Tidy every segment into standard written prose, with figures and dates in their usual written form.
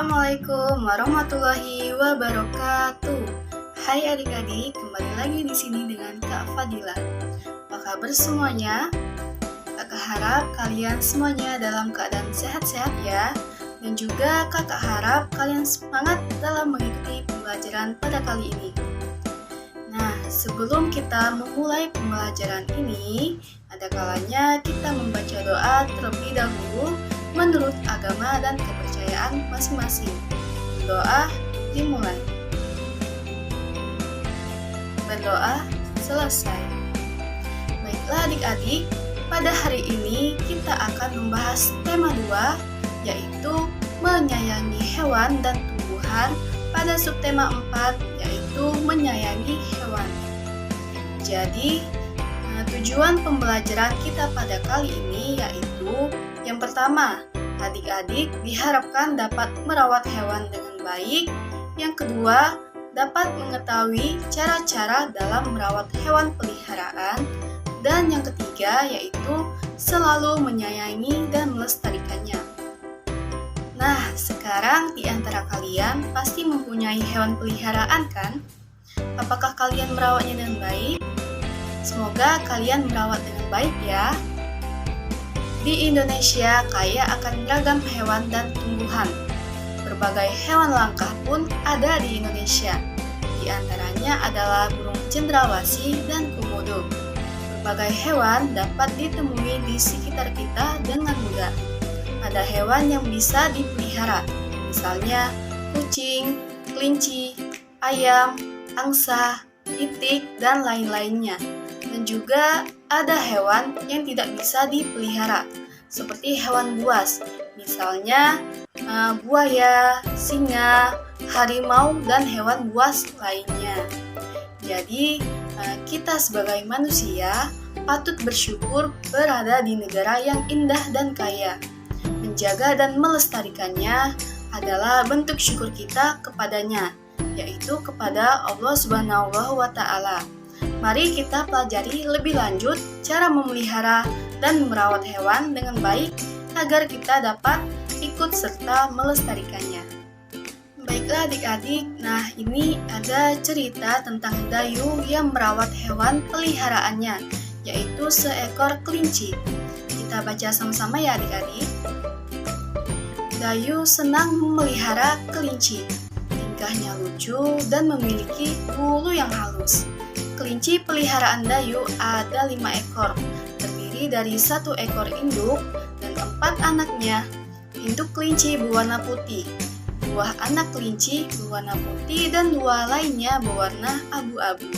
Assalamualaikum warahmatullahi wabarakatuh. Hai adik-adik, kembali lagi di sini dengan Kak Fadila. Apa kabar semuanya? Kakak harap kalian semuanya dalam keadaan sehat-sehat ya. Dan juga kakak harap kalian semangat dalam mengikuti pembelajaran pada kali ini. Nah, sebelum kita memulai pembelajaran ini, ada kalanya kita membaca doa terlebih dahulu menurut agama dan kepercayaan masing-masing. Doa dimulai. Berdoa selesai. Baiklah adik-adik, pada hari ini kita akan membahas tema 2, yaitu menyayangi hewan dan tumbuhan pada subtema 4, yaitu menyayangi hewan. Jadi, tujuan pembelajaran kita pada kali ini yaitu yang pertama, adik-adik diharapkan dapat merawat hewan dengan baik. Yang kedua, dapat mengetahui cara-cara dalam merawat hewan peliharaan. Dan yang ketiga, yaitu selalu menyayangi dan melestarikannya. Nah, sekarang di antara kalian pasti mempunyai hewan peliharaan kan? Apakah kalian merawatnya dengan baik? Semoga kalian merawat dengan baik ya. Di Indonesia kaya akan beragam hewan dan tumbuhan. Berbagai hewan langka pun ada di Indonesia. Di antaranya adalah burung cendrawasih dan komodo. Berbagai hewan dapat ditemui di sekitar kita dengan mudah. Ada hewan yang bisa dipelihara, misalnya kucing, kelinci, ayam, angsa, itik, dan lain-lainnya. Dan juga ada hewan yang tidak bisa dipelihara, seperti hewan buas, misalnya buaya, singa, harimau, dan hewan buas lainnya. Jadi, kita sebagai manusia patut bersyukur berada di negara yang indah dan kaya. Menjaga dan melestarikannya adalah bentuk syukur kita kepadanya, yaitu kepada Allah Subhanahu wa Ta'ala. Mari kita pelajari lebih lanjut cara memelihara dan merawat hewan dengan baik agar kita dapat ikut serta melestarikannya. Baiklah adik-adik, nah ini ada cerita tentang Dayu yang merawat hewan peliharaannya, yaitu seekor kelinci. Kita baca sama-sama ya adik-adik. Dayu senang memelihara kelinci. Tingkahnya lucu dan memiliki bulu yang halus. Kelinci peliharaan Dayu ada 5 ekor, terdiri dari 1 ekor induk dan 4 anaknya. Induk kelinci berwarna putih, 2 anak kelinci berwarna putih, dan 2 lainnya berwarna abu-abu.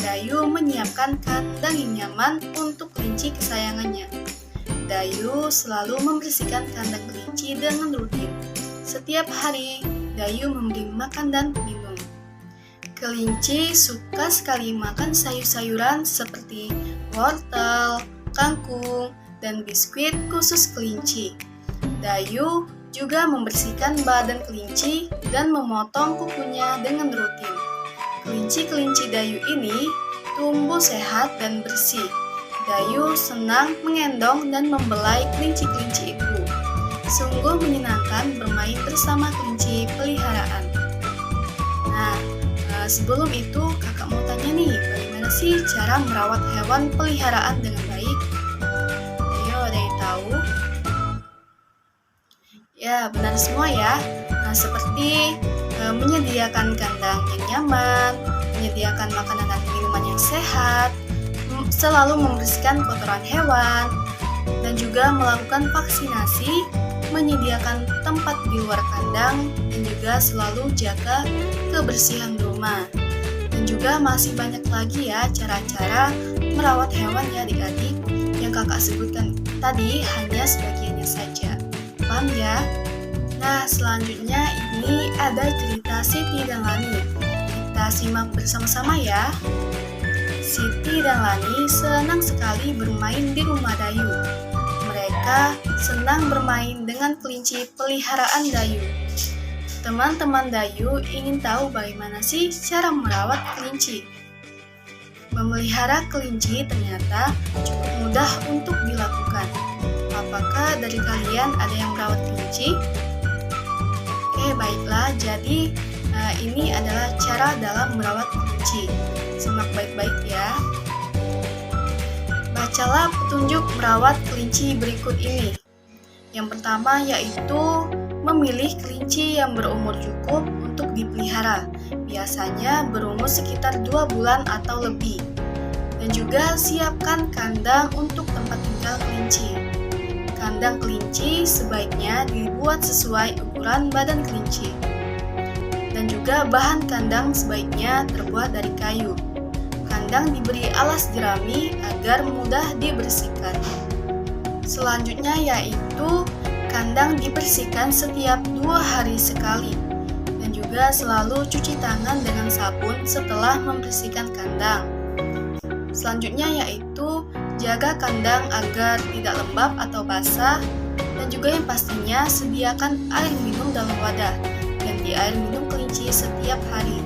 Dayu menyiapkan kandang yang nyaman untuk kelinci kesayangannya. Dayu selalu membersihkan kandang kelinci dengan rutin. Setiap hari, Dayu memberi makan dan minum. Kelinci suka sekali makan sayur-sayuran seperti wortel, kangkung, dan biskuit khusus kelinci. Dayu juga membersihkan badan kelinci dan memotong kukunya dengan rutin. Kelinci-kelinci Dayu ini tumbuh sehat dan bersih. Dayu senang mengendong dan membelai kelinci-kelinci itu. Sungguh menyenangkan bermain bersama kelinci peliharaan. Nah, sebelum itu kakak mau tanya nih, bagaimana sih cara merawat hewan peliharaan dengan baik? Ayo, ada yang tahu? Ya, benar semua ya. Nah, seperti menyediakan kandang yang nyaman, menyediakan makanan dan minuman yang sehat, selalu membersihkan kotoran hewan, dan juga melakukan vaksinasi, menyediakan tempat di luar kandang, dan juga selalu jaga kebersihan rumah. Dan juga masih banyak lagi ya cara-cara merawat hewan ya adik-adik. Yang kakak sebutkan tadi hanya sebagiannya saja. Paham ya? Nah, selanjutnya ini ada cerita Siti dan Lani. Kita simak bersama-sama ya. Siti dan Lani senang sekali bermain di rumah Dayu. Mereka senang bermain dengan kelinci peliharaan Dayu. Teman-teman Dayu ingin tahu bagaimana sih cara merawat kelinci. Memelihara kelinci ternyata cukup mudah untuk dilakukan. Apakah dari kalian ada yang merawat kelinci? Oke, Oke, baiklah. Jadi ini adalah cara dalam merawat kelinci. Simak baik-baik ya. Bacalah petunjuk merawat kelinci berikut ini. Yang pertama yaitu memilih kelinci yang berumur cukup untuk dipelihara. Biasanya berumur sekitar 2 bulan atau lebih. Dan juga siapkan kandang untuk tempat tinggal kelinci. Kandang kelinci sebaiknya dibuat sesuai ukuran badan kelinci. Dan juga bahan kandang sebaiknya terbuat dari kayu. Kandang diberi alas jerami agar mudah dibersihkan. Selanjutnya yaitu kandang dibersihkan setiap 2 hari sekali. Dan juga selalu cuci tangan dengan sabun setelah membersihkan kandang. Selanjutnya yaitu jaga kandang agar tidak lembab atau basah, dan juga yang pastinya sediakan air minum dalam wadah. Ganti air minum kelinci setiap hari.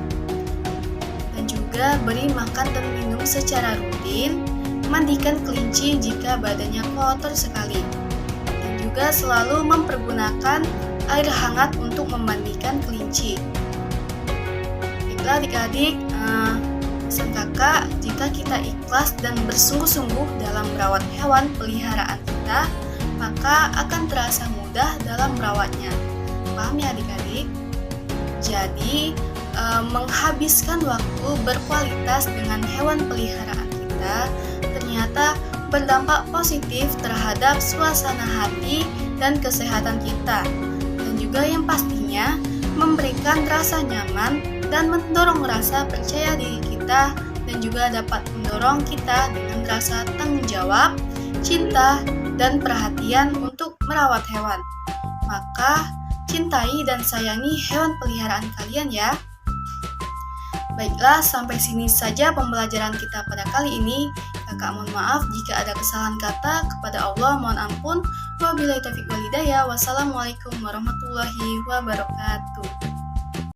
Dan juga beri makan dan minum secara rutin, mandikan kelinci jika badannya kotor sekali. Dan juga selalu mempergunakan air hangat untuk memandikan kelinci. Baiklah adik-adik, pesan kakak, jika kita ikhlas dan bersungguh-sungguh dalam merawat hewan peliharaan kita, maka akan terasa mudah dalam merawatnya. Paham ya adik-adik? Jadi, menghabiskan waktu berkualitas dengan hewan peliharaan kita ternyata berdampak positif terhadap suasana hati dan kesehatan kita. Dan juga yang pastinya memberikan rasa nyaman dan mendorong rasa percaya diri kita, dan juga dapat mendorong kita dengan rasa tanggung jawab, cinta, dan perhatian untuk merawat hewan. Maka, cintai dan sayangi hewan peliharaan kalian ya. Baiklah, sampai sini saja pembelajaran kita pada kali ini. Kakak mohon maaf jika ada kesalahan kata. Kepada Allah mohon ampun. Wabillahi taufiq wal hidayah. Wassalamualaikum warahmatullahi wabarakatuh.